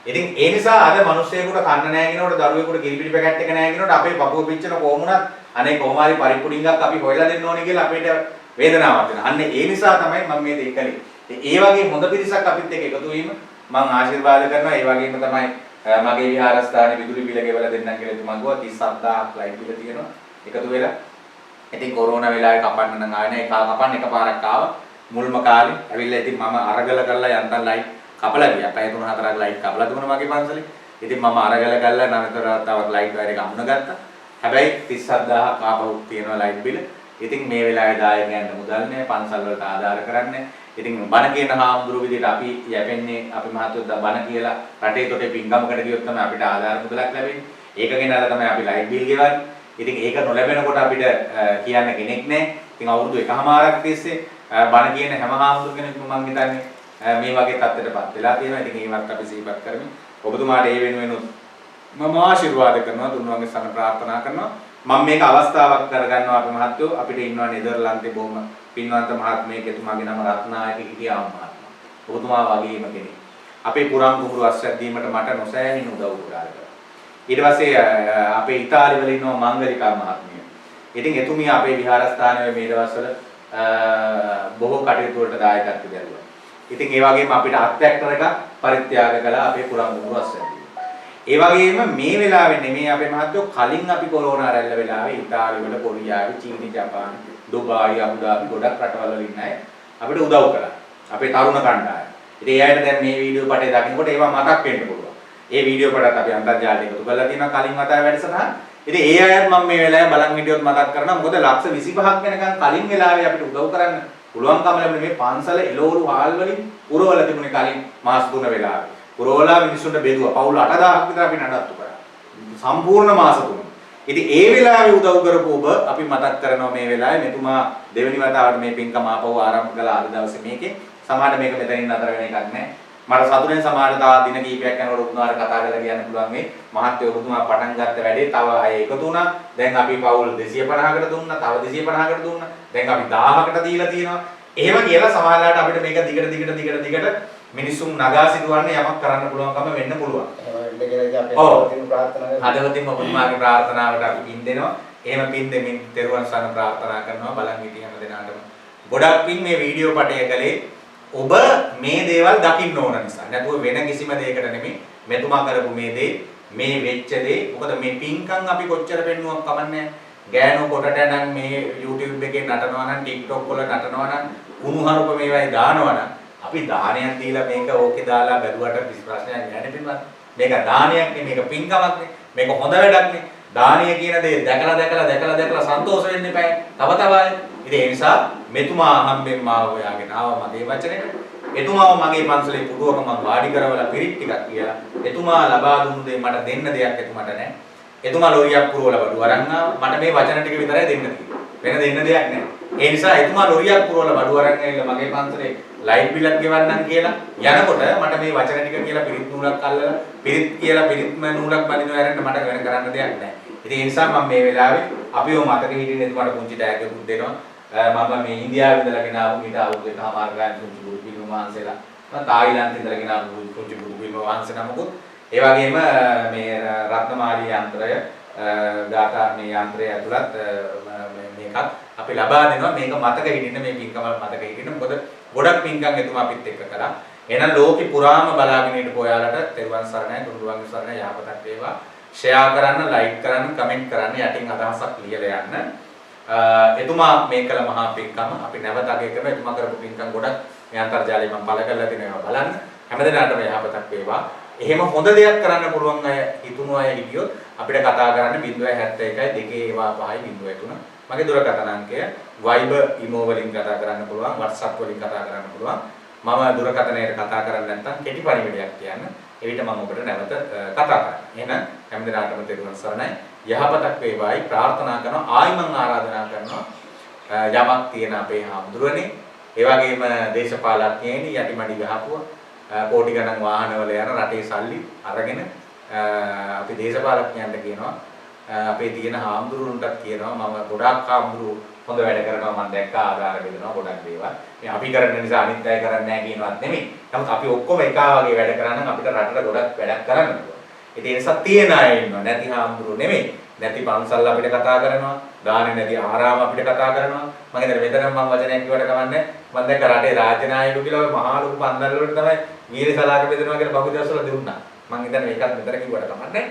ඉතින් ඒ නිසා අද මිනිස්සුයෙකුට කන්න නැහැ කියනකොට දරුවෙකුට කිරිපිටි පැකට් එක නැහැ කියනකොට අපේ පපුව පිච්චෙන කොහොමුණත් අනේ කොහොම හරි පරිප්පුඩින්ගක් අපි හොයලා දෙන්න ඕනේ කියලා අපිට වේදනාවක් වෙනවා. අන්න ඒ නිසා තමයි මම මේ දේ කළේ. ඒ වගේ හොඳ පිරිසක් අපිත් එක්ක එකතු වීම මම ආශිර්වාද කරනවා. ඒ වගේම තමයි මගේ විහාරස්ථානයේ විදුලි බිල ගෙවලා දෙන්නම් කියලා තුමා ගියා 37000ක් ලයිට් බිල තියෙනවා එකතු වෙලා. ඉතින් කොරෝනා වෙලාවේ කපන්න නම් ආවේ නැහැ. ඒක කපන්න එකපාරක් ආවා. මුල්ම කාලේ ඇවිල්ලා ඉතින් මම අරගල කරලා යන්තම් ලයිට් කපලා ගියා. පැය 3-4ක් ලයිට් කපලා දුන්නා මගේ පන්සලේ. ඉතින් මම අරගල කරලා නතර තවත් ලයිට් වයර් එක අමුණ ගත්තා. හැබැයි 37000ක් ආපහු තියෙනවා ලයිට් බිල. ඉතින් මේ වෙලාවේ දායකයන්ට මුදල් නැහැ. පන්සල් වලට ආධාර කරන්නේ. ඉතින් බණ කියන හාමුදුරුවෝ විදිහට අපි යැපෙන්නේ අපි මහත්වෝ බණ කියලා රටේ තොටේ පින්ගමකට ගියොත් තමයි අපිට ආධාර මුදලක් ලැබෙන්නේ. ඒක ගෙනල්ලා තමයි අපි ලයිට් බිල් ගෙවන්නේ. ඉතින් ඒක නොලැබෙනකොට අපිට කියන්න කෙනෙක් නැහැ. ඉතින් අවුරුදු එකමාරක් තිස්සේ බණ කියන හැම හාමුදුරු කෙනෙක්ම මම හිතන්නේ මේ වගේ තත්ත්වයකටපත් වෙලා තියෙනවා. ඉතින් ඒවත් අපි සිහිපත් කරමින් ඔබතුමාට ඒ වෙනුවෙන් මම ආශිර්වාද කරනවා, දුන්වන්ගේ සන ප්‍රාර්ථනා කරනවා. මම මේක අවස්ථාවක් කරගන්නවා අපි මහත්වෝ අපිට ඉන්නවා නෙදර්ලන්තේ බොහොම පින්වන්ත මහත්මයෙක් එතුමාගේ නම රත්නායක හිටියා මහත්මයා. ඔබතුමා වගේම කෙනෙක්. අපේ පුරාම් කුඹුරු අස්වැද්දීමට මට නොසෑහෙන උදව් උපකාර කරා. ඊට පස්සේ අපේ ඉතාලි වල ඉන්නවා මංගලිකා මහත්මිය. ඉතින් එතුමිය අපේ විහාරස්ථානයේ මේ දවස්වල බොහෝ කටයුතු වලට දායකත්ව දරුවා. ඉතින් ඒ වගේම අපිට අත්‍යක්තර එක පරිත්‍යාග කළා අපේ පුරාම් කුඹුරු අස්වැද්දීම. ඒ වගේම මේ වෙලාවේ නෙමෙයි අපේ මහත්වෝ කලින් අපි කොරෝනා රැල්ල වෙලාවේ ඉතාලි වල කොරියාවේ චීන ජපාන දුබායි අබුදාබි ගොඩක් රටවල් වල ඉන්න අය අපිට උදව් කළා. අපේ තරුණ කණ්ඩායම. ඉතින් ඒ අයට දැන් මේ වීඩියෝ පටේ දකින්නකොට ඒවා මතක් වෙන්න පුළුවන්. ඒ වීඩියෝ පටත් අපි අන්තර්ජාලයට එකතු කරලා තියෙනවා කලින් වතාවේ වැඩසටහන. ඉතින් ඒ අයත් මම මේ වෙලාවේ බලන් හිටියොත් මතක් කරනවා. මොකද ලක්ෂ 25ක් වෙනකන් කලින් වෙලාවේ අපිට උදව් කරන්න පුළුවන්කම ලැබුණේ මේ පන්සල එළවලු හාල් වලින් පුරවලා තිබුණේ කලින් මාස 3 වෙලාවේ. පුරවලා මිනිස්සුන්ට බෙදුවා. පවුල් 8000ක් විතර අපි නඩත්තු කරා. සම්පූර්ණ මාස 3. ඉතින් ඒ වෙලාවේ උදව් කරපු ඔබ අපි මතක් කරනවා මේ වෙලාවේ මෙතුමා දෙවෙනි වතාවට මේ පින්කම ආපහු ආරම්භ කළා අද දවසේ මේකේ. සමහර මේක මෙතනින් නතර වෙන එකක් නෑ. මට සතුටෙන් සමහර තා දින කිහිපයක් යනකොට ඔබතුමාට කතා කරලා කියන්න පුළුවන් මේ මහත්ය ඔබතුමා පටන් ගත්ත වැඩේ තව අය එකතු වුණා. දැන් අපි පවුල් 250කට දුන්නා. තව 250කට දුන්නා. දැන් අපි 1000කට දීලා තියෙනවා. එහෙම කියලා සමහරලාට අපිට මේක දිගට මිනිසුන් නගා සිටවන්න යමක් කරන්න පුළුවන්කම වෙන්න පුළුවන්. හදවතින් ඔබතුමාගේ ප්‍රාර්ථනාවට අපි පින් දෙනවා. එහෙම පින් දෙමින් තෙරුවන් සරණ ප්‍රාර්ථනා කරනවා බලන් හිටිය හැම දෙනාටම. ගොඩක් පින් මේ වීඩියෝ පටය කළේ ඔබ මේ දේවල් දකින්න ඕන නිසා. නැතුව වෙන කිසිම දෙයකට නෙමෙයි. මෙතුමා කරපු මේ දේ, මේ වෙච්ච දේ. මොකද මේ පින්කම් අපි කොච්චර පෙන්නුවක් කමන්නේ. ගෑනු කොටට නම් මේ YouTube එකේ නටනවා නම් TikTok වල නටනවා නම් කුණුහරුප මේවයි දානවා නම් අපි දානයක් දීලා මේක ඕකේ දාලා බැලුවට කිසි ප්‍රශ්නයක් නැහැ නේ. මේක දානයක් නේ, මේක පින්කමක් නේ, මේක හොඳ වැඩක් නේ. දානීය කියන දේ දැකලා සන්තෝෂ වෙන්න එපා. තව ඉතින් ඒ නිසා මෙතුමා හම්බෙන් මාව හොයාගෙන ආවා මගේ වචනෙට. එතුමාව මගේ පන්සලේ පුඩුවක මම වාඩි කරවලා පිරිත් ටිකක් කියලා. එතුමා ලබා දුන්නු දේ මට දෙන්න දෙයක් එතුමාට නැහැ. එතුමා ලොරියක් පුරවලා බඩු අරන් ආවා. මට මේ වචන ටික විතරයි දෙන්න තියෙන්නේ. වෙන දෙන්න දෙයක් නැහැ. ඒ නිසා එතුමා ලොරියක් පුරවලා බඩු අරන් ඇවිල්ලා මගේ පන්සලේ ලයිට් බිලක් ගෙවන්නම් කියලා යනකොට මට මේ වචන ටික කියලා පිරිත් නූලක් අල්ලලා පිරිත් කියලා පිරිත්ම නූලක් බඳිනවා ඇරෙන්න මට වෙන කරන්න දෙයක් නැහැ. ඉතින් ඒ නිසා මම මේ වෙලාවේ අපිව මතක හිටින්න එතුමාට පුංචි ටැග් එකක් දෙනවා. මම මේ ඉන්දියාවේ ඉඳලා ගෙන ආපු ඊට අවුරුදු එකමාර ගාන පුංචි බුදු පිළිම වහන්සේලා. මම තායිලන්තේ ඉඳලා ගෙන ආපු පුංචි බුදු පිළිම වහන්සේ නමකුත්. ඒ වගේම මේ රත්නමාලී යන්ත්‍රය data මේ යන්ත්‍රය ඇතුළත් මේකත් අපි ලබා දෙනවා. මේක මතක හිටින්න මේ පින්කම මතක හිටින්න. මොකද ගොඩක් පින්කම් එතුමා අපිත් එක්ක කරා. එහෙනම් ලෝකෙ පුරාම බලාගෙන හිටපු ඔයාලට තෙරුවන් සරණයි, තුනුරුවන්ගේ සරණයි, යහපතක් වේවා. ෂෙයා කරන්න, ලයික් කරන්න, කමෙන්ට් කරන්න, යටින් අදහසක් ලියලා යන්න. එතුමා මේ කළ මහා පින්කම අපි නැවත අගය කරන එතුමා කරපු පින්කම් ගොඩක් මේ අන්තර්ජාලයෙන් මම පළ කරලා තිනවා බලන්න. හැමදෙනාටම යහපතක් වේවා. එහෙම හොඳ දෙයක් කරන්න පුළුවන් අය හිතුණු අය හිටියොත් අපිට කතා කරන්න 071 2 ඒවා 5 03. මගේ දුරකථන අංකය Viber email වලින් කතා කරන්න පුළුවන්, WhatsApp වලින් කතා කරන්න පුළුවන්. මම දුරකථනයට කතා කරන්නේ නැත්නම් කෙටි පරිවිඩයක් කියන්න. එවිට මම ඔබට නැවත කතා කරනවා. එහෙනම් හැමදෙනාටම තෙරුවන් සරණයි. යහපතක් වේවායි ප්‍රාර්ථනා කරනවා. ආයි මම ආරාධනා කරනවා යමක් තියෙන අපේ හාමුදුරනේ, ඒ වගේම දේශපාලඥයනි යටිමඩි ගහපුවා කෝටි ගණන් වාහනවල යන රටේ සල්ලි අරගෙන අපි දේශපාලඥයන්ට කියනවා, අපේ තියෙන හාමුදුරුවන්ටත් කියනවා මම ගොඩාක් හාමුදුරු හොඳ වැඩ කරනවා මම දැක්කා ආධාර බෙදනවා ගොඩක් දේවල්. මේ අපි කරන නිසා අනිත් අය කරන්නේ නැහැ කියනවත් නෙමෙයි. නමුත් අපි ඔක්කොම එකා වගේ වැඩ කරා නම් අපිට රටට ගොඩක් වැඩක් කරන්න පුළුවන්. ඒ නිසා තියෙන අය ඉන්නවා, නැති හාමුදුරු නෙමෙයි. නැති පන්සල් අපිට කතා කරනවා, ගානේ නැති ආරාම අපිට කතා කරනවා. මම හිතන්නේ මෙතන මම වචනයක් කිව්වට කමන්නේ. මම දැක්ක රටේ රාජ්‍ය නායකයෝ කියලා ඔය මහා ලොකු පන්සල් වලට තමයි වීරසලාක බෙදනවා කියලා බහු දවස්වල දුන්නා. මම හිතන්නේ මේකත් මෙතන කිව්වට කමන්නේ.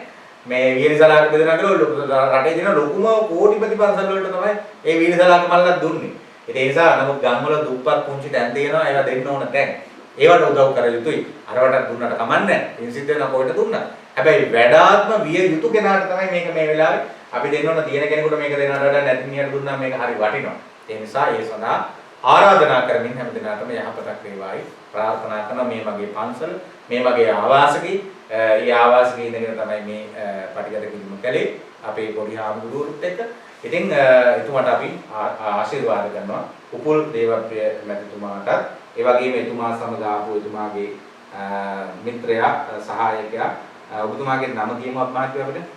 මේ වීරසලාක බෙදනවා කියලා රටේ දින ලොකුම කෝටිපති පන්සල් වලට තමයි ඒ වීරසලාක මල්ලක් දුන්නේ. ඒ නිසා නමුත් ගම්වල දුප්පත් පුංචි තැන් තියෙනවා, ඒවා දෙන්න ඕන තැන්. ඒවට උදව් කර යුතුයි. අරවටත් දුන්නට කමන්නේ. පින්සිට වෙන කොහෙට දුන්නා. හැබැයි වැඩාත්ම විය යුතු කෙනාට තමයි මේක මේ වෙලාවේ අපි දෙන්න ඕන. තියෙන කෙනෙකුට මේක දෙනවට වඩා නැති මිනිහට දුන්නා මේක හරි වටිනවා. ඒ නිසා ඒ සඳහා ආරාධනා කරමින් හැමදෙනාටම යහපතක් වේවායි ප්‍රාර්ථනා කරනවා. මේ මගේ පන්සල, මේ මගේ ආවාසකී, ඒ ආවාසකී ඉඳගෙන තමයි මේ පටිගත කිරීම කළේ අපේ පොඩි හාමුදුරුවෝත් එක්ක. ඉතින් එතුමාට අපි ආශිර්වාද කරනවා. උපුල් දේවප්‍රිය මැතිතුමාට, ඒ වගේම එතුමා සමග ආපු එතුමාගේ මිත්‍රයා, සහායකයා, ඔබතුමාගේ නම කියමුවත් මහත්මයා අපිට?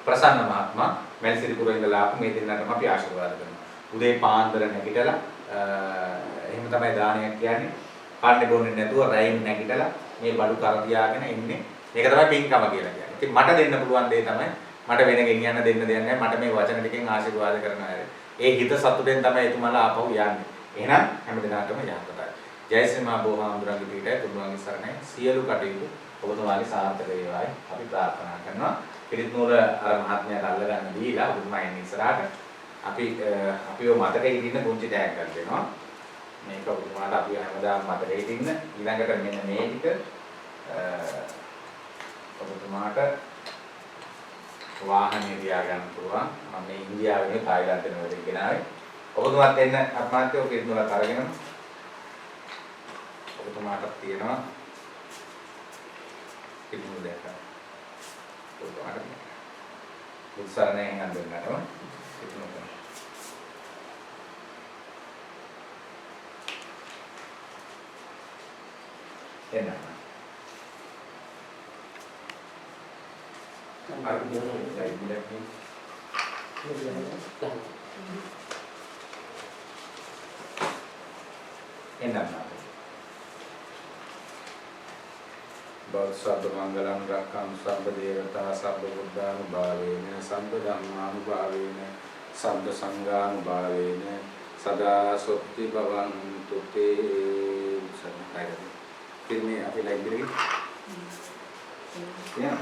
ප්‍රසන්න මහත්මයා. මැල්සිරිපුර ඉඳලා ආපු මේ දෙන්නටම අපි ආශිර්වාද කරනවා. උදේ පාන්දර නැගිටලා එහෙම තමයි දානයක් කියන්නේ. කන්නේ බොන්නේ නැතුව රැයින් නැගිටලා මේ බඩු කර තියාගෙන ඉන්නේ. මේක තමයි පින්කම කියලා කියන්නේ. ඉතින් මට දෙන්න පුළුවන් දේ තමයි, මට වෙන ගෙනියන්න දෙන්න දෙයක් නැහැ. මට මේ වචන ටිකෙන් ආශිර්වාද කරන අය. ඒ හිත සතුටෙන් තමයි එතුමාලා ආපහු යන්නේ. එහෙනම් හැමදෙනාටම යහපතයි. ජයශ්‍රී මහ බෝධිසත්වයන්ගේ පිටේ තුන්වන්ගේ සරණයි. සියලු කටයුතු ඔබතුමාගේ සාර්ථක වේවායි අපි ප්‍රාර්ථනා කරනවා. පිරිත් නූල අර මහත්මයාට අල්ල ගන්න දීලා ඔබතුමා එන්නේ ඉස්සරහට. අපිව මතකෙ ඉන්න පුංචි ටැග්ගක් දෙනවා. මේක ඔබතුමාට අපි හැමදාම මතකෙ ඉන්න. ඊළඟට මෙන්න මේ ටික ඔබතුමාට වාහනේ තියාගන්න පුළුවන්. මම මේ ඉන්දියාවේ තායිලන්තේ නෙවෙයි ගෙනාවේ. ඔබතුමාත් එන්න අත්මාත්‍යෝ පිරිත් නූලක් අරගෙන ඔබතුමාට තියෙනවා පිරිත් නූල දෙකක්. ඔබතුමාට උත්සාහයෙන් හඳුන්වනවා. පිරිත් නූල එන්න. අර එන්න. සබ්බ මංගලං රක්ඛන්තු සබ්බ දේවතා සබ්බ බුද්ධානුභාවේන සබ්බ ධම්මානුභාවේන සබ්බ සංඝානුභාවේන සදා සොත්ති භවන්තු තේ සම්පතයි. फिर අපි ලයිබ්‍රරි या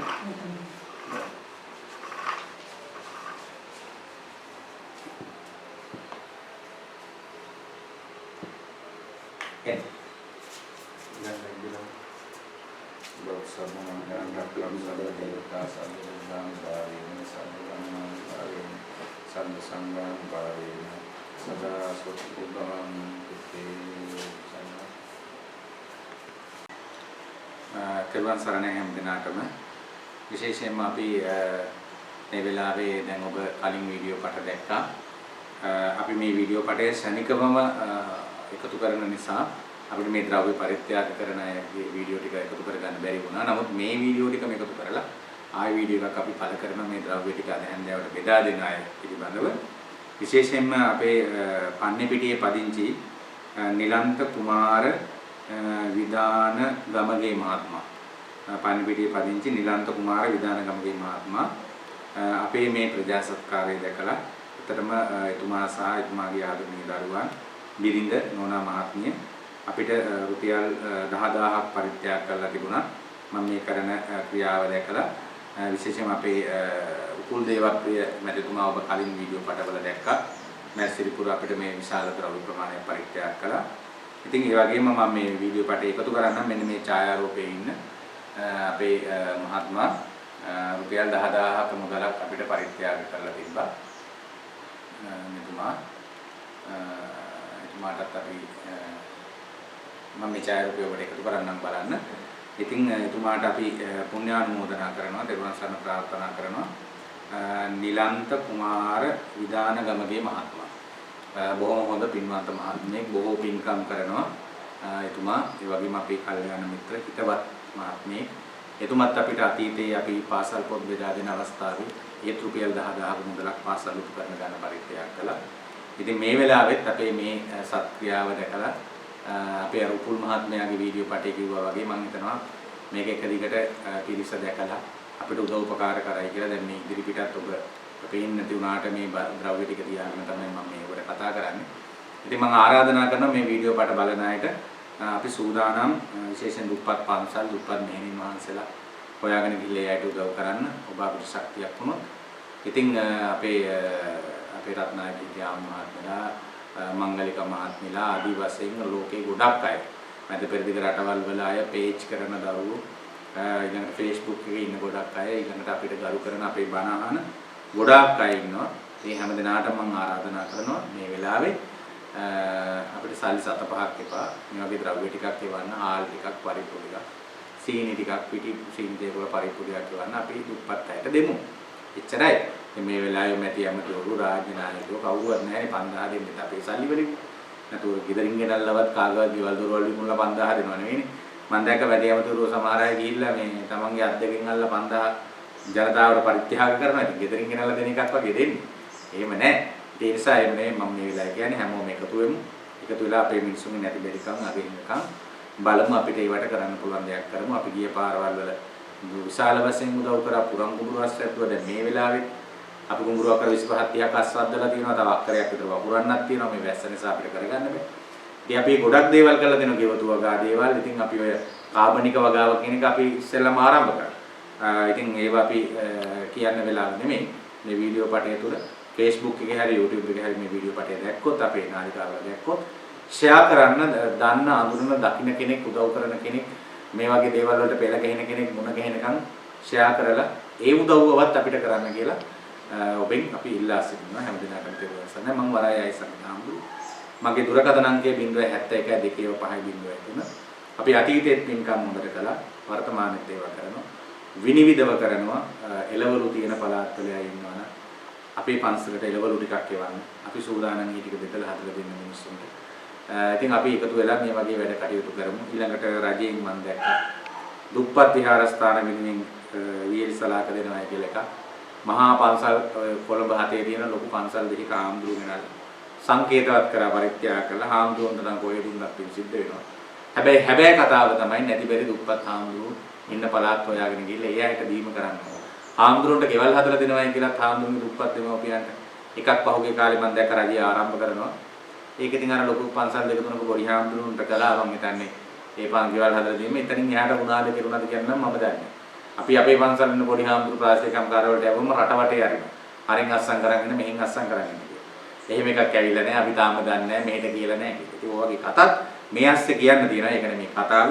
කෙරුවන් සරණයි හැම දිනකටම විශේෂයෙන්ම අපි මේ වෙලාවේ දැන් ඔබ කලින් වීඩියෝ පට දැක්කා. අපි මේ වීඩියෝ පටේ ශනිකවම එකතු කරන නිසා අපිට මේ ද්‍රව්‍ය පරිත්‍යාග කරන අයගේ වීඩියෝ ටික එකතු කරගන්න බැරි වුණා. නමුත් මේ වීඩියෝ ටිකම එකතු කරලා ආයි වීඩියෝ එකක් අපි පළ කරන මේ ද්‍රව්‍ය ටික අද හැන්දෑවට බෙදා දෙන අය පිළිබඳව විශේෂයෙන්ම අපේ පන්නේපිටියේ පදිංචි නිලන්ත කුමාර විදාන ගමගේ මහත්මයා පන්නේපිටියේ පදිංචි නිලන්ත කුමාර විදාන ගමගේ මහත්මයා අපේ මේ ප්‍රජා සත්කාරය දැකලා එතරම් එතුමා සහ එතුමාගේ ආදරණීය දරුවන් බිරිඳ නෝනා මහත්මිය අපිට රුපියල් 10000ක් පරිත්‍යාග කරලා තිබුණා. මම මේ කරන ක්‍රියාව දැකලා විශේෂයෙන්ම අපේ උකුල් දේවප්‍රිය මැතිතුමා ඔබ කලින් වීඩියෝ පටවල දැක්කා. මැස්සිරිපුර අපිට මේ විශාල ද්‍රව්‍ය ප්‍රමාණයක් පරිත්‍යාග කළා. ඉතින් ඒ වගේම මම මේ වීඩියෝ පටේ එකතු කරන්නම් මෙන්න මේ ඡායාරූපයේ ඉන්න අපේ මහත්මයා රුපියල් 10000ක මුදලක් අපිට පරිත්‍යාග කරලා තිබ්බා. එතුමාටත් අපි මම මේ ඡායාරූපය ඔබට එකතු කරන්නම් බලන්න. ඉතින් එතුමාට අපි පුණ්‍යානුමෝදනා කරනවා, දරුවන් සරණ ප්‍රාර්ථනා කරනවා. නිලන්ත කුමාර විදානගමගේ මහත්මයා බොහොම හොඳ පින්වන්ත මහත්මයෙක්, බොහෝ පින්කම් කරනවා. එතුමා ඒ වගේම අපේ කල්යාණ මිත්‍ර හිතවත් මහත්මයෙක්. එතුමත් අපිට අතීතයේ අපි පාසල් පොත් බෙදා දෙන අවස්ථාවේ ඒ රුපියල් 10000ක මුදලක් පාසල් උපකරණ ගන්න පරිත්‍යාග කළා. ඉතින් මේ වෙලාවෙත් අපේ මේ සත්ක්‍රියාව දැකලා අපේ උපුල් මහත්මයාගේ වීඩියෝ පටේ කිව්වා වගේ මම හිතනවා මේක එක දිගට පිරිස දැකලා අපිට උදව් උපකාර කරයි කියලා. දැන් මේ ඉදිරි පිටත් ඔබ පේන්නේ නැති වුණාට මේ ද්‍රව්‍ය ටික තියාගෙන තමයි මම මේ ඔබට කතා කරන්නේ. ඉතින් මම ආරාධනා කරනවා මේ වීඩියෝ පට බලන අයට අපි සූදානම් විශේෂයෙන් දුප්පත් පන්සල් දුප්පත් මෙහෙණින් වහන්සේලා හොයාගෙන ගිහලා එයාට උදව් කරන්න ඔබ අපිට ශක්තියක් වුණොත්. ඉතින් අපේ රත්නායක මහත්මයා මංගලික මහත්මයා ආදී වශයෙන් ලෝකේ ගොඩක් අය මැද පෙරදිග රටවල් වල අය පේජ් කරන දරුවෝ ඊළඟට Facebook එකේ ඉන්න ගොඩක් අය ඊළඟට අපිට ගරු කරන අපේ බණ අහන ගොඩක් අය ඉන්නවා. මේ හැම දිනාටම මම ආරාධනා කරනවා මේ වෙලාවේ අපිට සල්ලි 7-5ක් එපා. මේ වගේ ද්‍රව්‍ය ටිකක් එවන්න, ආල් ටිකක්, පරිප්පු ටිකක්, සීනි ටිකක්, පිටි සීනි දේවල් පරිප්පු ටිකක් එවන්න අපි දුප්පත් අයට දෙමු. එච්චරයි. මේ වෙලාවේ මැටි ඇමතිවරු රාජ්‍ය නායකයෝ කවුරුවත් නැහැ 5000 දෙන්න අපේ සල්ලි වලින්. නැතුව ගෙදරින් ගෙනල්ලවත් කාගවත් ගෙවල් දොරවල් විකුණලා 5000 දෙනව නෙවෙයිනේ. මම දැක්ක වැඩි ඇමතිවරු සමහර අය ගිහිල්ලා මේ තමන්ගේ අද්දකින් අල්ල 5000 ජනතාවට පරිත්‍යාග කරනවා. ඉතින් ගෙදරින් ගෙනල්ලා දෙන එකක් වගේ දෙන්නේ. එහෙම නැහැ. ඒ නිසා එන්නේ මම මේ වෙලාවේ කියන්නේ හැමෝම එකතු වෙමු. එකතු වෙලා අපේ මිනිස්සුන්ගේ නැති බැරිකම් අගින්නකම් බලමු අපිට ඒවට කරන්න පුළුවන් දෙයක් කරමු. අපි ගිය පාරවල් වල විශාල වශයෙන් උදව් කරා පුරන් කුඹුරු අස්සද්දුව දැන් මේ වෙලාවේ අපි කුඹුරු අක්කර 25 30ක් අස්සද්දලා තියෙනවා. තව අක්කරයක් විතර වපුරන්නක් තියෙනවා. මේ වැස්ස නිසා අපිට කරගන්න බෑ. ඉතින් අපි ගොඩක් දේවල් කරලා දෙනවා ගෙවතු වගා දේවල්. ඉතින් අපි ඔය කාබනික වගාව කියන එක අපි ඉස්සෙල්ලාම ආරම්භ කරා. ඉතින් ඒවා අපි කියන්න වෙලාව නෙමෙයි. මේ වීඩියෝ පටය තුල Facebook එකේ හරි YouTube එකේ හරි මේ වීඩියෝ පටය දැක්කොත් අපේ නාලිකාවල දැක්කොත් ෂෙයා කරන්න දන්න අඳුරන දකින්න කෙනෙක් උදව් කරන කෙනෙක් මේ වගේ දේවල් වලට පෙළ ගැහෙන කෙනෙක් මුණ ගැහෙනකන් ෂෙයා කරලා ඒ උදව්වවත් අපිට කරන්න කියලා ඔබෙන් අපි ඉල්ලා සිටිනවා හැම දිනකටම තේරුම් මම වරායයි සම්මාම්බු මගේ දුරකථන අංකය 071 205 අපි අතීතයේ පින්කම් හොඳට කළා වර්තමානයේත් ඒවා කරනවා විනිවිදව කරනවා එළවලු තියෙන පළාත්වල ඉන්නවනම් අපේ පන්සලට එළවලු ටිකක් එවන්න අපි සූදානම් ඊ ටික බෙදලා හදලා දෙන්න මිනිස්සුන්ට. ඉතින් අපි එකතු වෙලා මේ වගේ වැඩ කටයුතු කරමු. ඊළඟට රජයෙන් මම දැක්කා දුප්පත් විහාරස්ථාන වෙනුවෙන් වියලිසලාක දෙනවා කියලා එකක්. මහා පන්සල් කොළඹ හතේ තියෙන ලොකු පන්සල් දෙකක ආම්දුරු වෙනල් සංකේතවත් කරා පරිත්‍යාග කළා. ආම්දුරුන්ට නම් කොහෙ දුන්නත් පිළිසිද්ධ වෙනවා. හැබැයි කතාව තමයි නැති බැරි දුප්පත් ආම්දුරු ඉන්න පළාත් හොයාගෙන ගිහලා ඒ අයට දීම කරන්න ඕන. ආම්දුරුන්ට ගෙවල් හදලා දෙනවයි කියලා ආම්දුරුන්ගේ දුප්පත් දෙමව්පියන්ට එකක් පහුගිය කාලේ මම දැක්ක රජය ආරම්භ කරනවා. ඒක ඉතින් අර ලොකු පන්සල් දෙක තුනක පොඩි ආම්දුරුන්ට කළා මම හිතන්නේ ඒ ගෙවල් හදලා දීම එතනින් එහාට මොනවාද කෙරුණාද කියන්න මම දන්නේ. අපි අපේ පන්සල් ඉන්න පොඩි ආම්දුරු ප්‍රාදේශික කාර්යාලවලට යවුවම රට වටේ අරිනවා. හරින් අස්සම් කරගෙන මෙහෙන් අස්සම් කරගෙන ඉන්නවා. එහෙම එකක් ඇවිල්ලා නැහැ. අපි තාම දන්නේ නැහැ. මෙහෙට කියලා නැහැ. ඉතින් ඔය වගේ කතාත් මේ ඇස්සේ කියන්න තියෙනවා. ඒ කියන්නේ මේ කතාව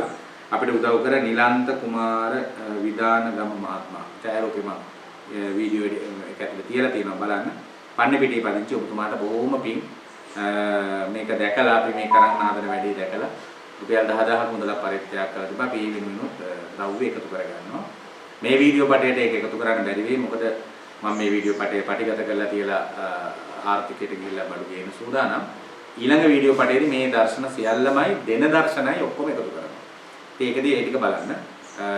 අපිට උදව් කර නිලන්ත කුමාර විදානගම මහත්මයා. ඡායාරූපෙම වීඩියෝ එක ඇතුලේ තියලා තියෙනවා බලන්න. පන්නේ පිටේ පදිංචි ඔබතුමාට බොහොම පිං මේක දැකලා අපි මේ කරන්න හදන වැඩේ දැකලා රුපියල් 10000ක් මුදලක් පරිත්‍යාග කරලා තිබ්බා. අපි මේ වෙනුවෙන් ද්‍රව්‍ය එකතු කරගන්නවා. මේ වීඩියෝ පටයට ඒක එකතු කරන්න බැරි වෙයි. මොකද මම මේ වීඩියෝ පටේ පටිගත කරලා තියලා ආර්ථිකයට ගිහිල්ලා බඩු ගේන සූදානම්. ඊළඟ වීඩියෝ පටේදී මේ දර්ශන සියල්ලමයි දෙන දර්ශනයි ඔක්කොම එකතු කරනවා. ඒකදී ඒ ටික බලන්න.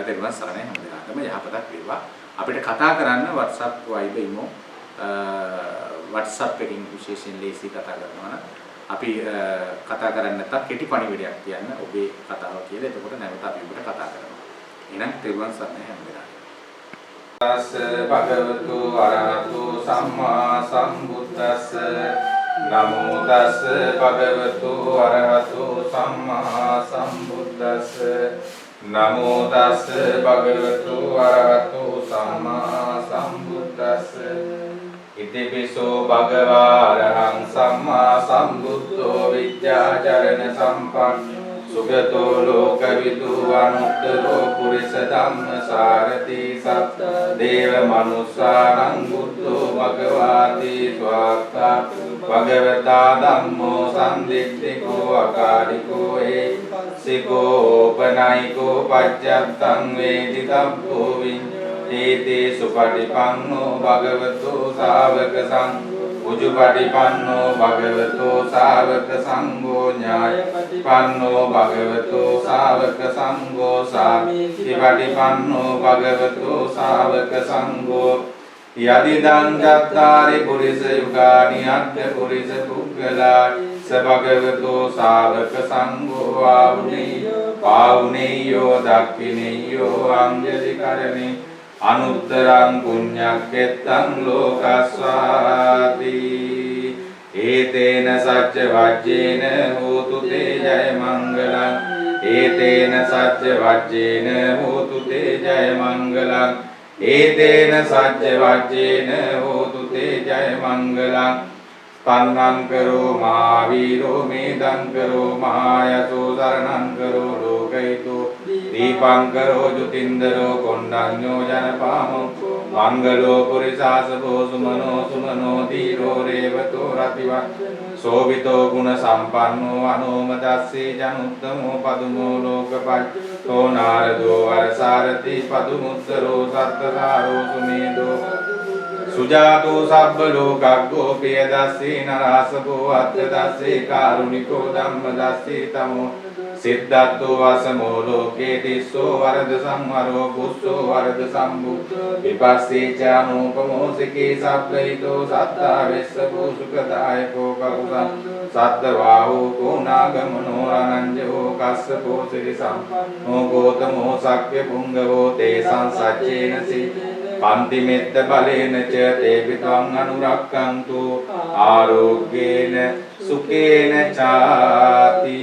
තේරුණා සරණයි හැමදාම යහපතක් වේවා. අපිට කතා කරන්න WhatsApp Viber imo WhatsApp එකකින් විශේෂයෙන් ලේසි කතා කරනවා නම් අපි කතා කරන්නේ නැත්නම් කෙටි පණිවිඩයක් කියන්න ඔබේ කතාව කියලා. එතකොට නැවත අපි ඔබට කතා කරනවා. එහෙනම් තෙරුවන් සරණයි හැමදාම. තස්ස භගවතු අරහතු සම්මා සම්බුද්දස්ස නමෝ තස්ස භගවතු අරහතු සම්මා සම්බුද්දස්ස නමෝ තස්ස භගවතු අරහතු සම්මා සම්බුද්දස්ස ඉතිපිසෝ භගවා අරහං සම්මා සම්බුද්ධෝ විද්‍යාචරණ සම්පන්නෝ සුගතෝ ලෝකවිදු අනුත්තරෝ පුරිස ධම්මසාරති සත්ත දේව මනුස්සානං බුද්ධෝ භගවාති ස්වාක්ඛා භගවතා ධම්මෝ සම්දිත්තිකෝ අකාලිකෝ ඒසිකෝ ඕපනයිකෝ පච්චත්තං වේදිතබ්බෝ විඤ්ඤේති සුපටිපන්නෝ භගවතෝ ශාවක සංඝෝ උජුපටිපන්නෝ භගවතෝ ශාවක සංඝෝ ඥායපටිපන්නෝ භගවතෝ ශාවක සංඝෝ සාමිචිපටිපන්නෝ භගවතෝ ශාවක සංඝෝ යදිදං චත්තාරි පුරිස යුගානි අට්ඨ පුරිස පුග්ගලා සභගවතෝ ශාවක සංඝෝ ආවුනේයෝ දක්ඛිනේයෝ අංජලි කරණේ අනුත්තරං පුඤ්ඤක්ඛෙත්තං ලෝකස්වාති ඒතේන සච්ච වජ්ජේන හෝතු තේ ජය මංගලං ඒතේන සච්ච වජ්ජේන හෝතු තේ ජය මංගලං ඒතේන සච්ච වජ්ජේන හෝතු තේ ජය මංගලං තන්නං කරෝ මහාවීරෝ මේදං කරෝ මහායසෝ සරණං කරෝ ලෝකයිතෝ දීපං කරෝ ජුතින්දරෝ කොණ්ඩඤ්ඤෝ ජනපාමෝ මංගලෝ පුරිසාසභෝ සුමනෝ සුමනෝ දීරෝ රේවතෝ රතිවා සෝවිතෝ ගුණ සම්පන්නෝ අනෝමදස්සේ ජනුත්තමෝ පදුමෝ ලෝකපච්චෝ නාරදෝ වරසාරති පදුමුත්තරෝ සත්තකාරෝ සුමේදෝ සුජාතෝ සබ්බ ලෝකග්ගෝ පියදස්සේ නරාසභෝ අත්තදස්සේ කාරුණිකෝ ධම්මදස්සේ තමෝ සිද්ධාත්තෝ වසමෝ ලෝකේ තිස්සෝ වරද සංවරෝ කුස්සෝ වරද සම්බුද්ධෝ විපස්සේ චානෝපමෝ සිකේ සබ්බයිතෝ සත්තා වෙස්සකෝ සුඛදායකෝ කකුසං සද්දවාහෝ කෝනාගමනෝ රණංජෝ කස්සපෝ සිරි සම්පන්නෝ ගෝතමෝ සක්්‍ය පුංගවෝ තේසං සච්චේන සී පන්ති මෙත්ත බලේන ච තේපිතං අනුරක්ඛන්තු ආරෝග්‍යේන සුඛේන චාති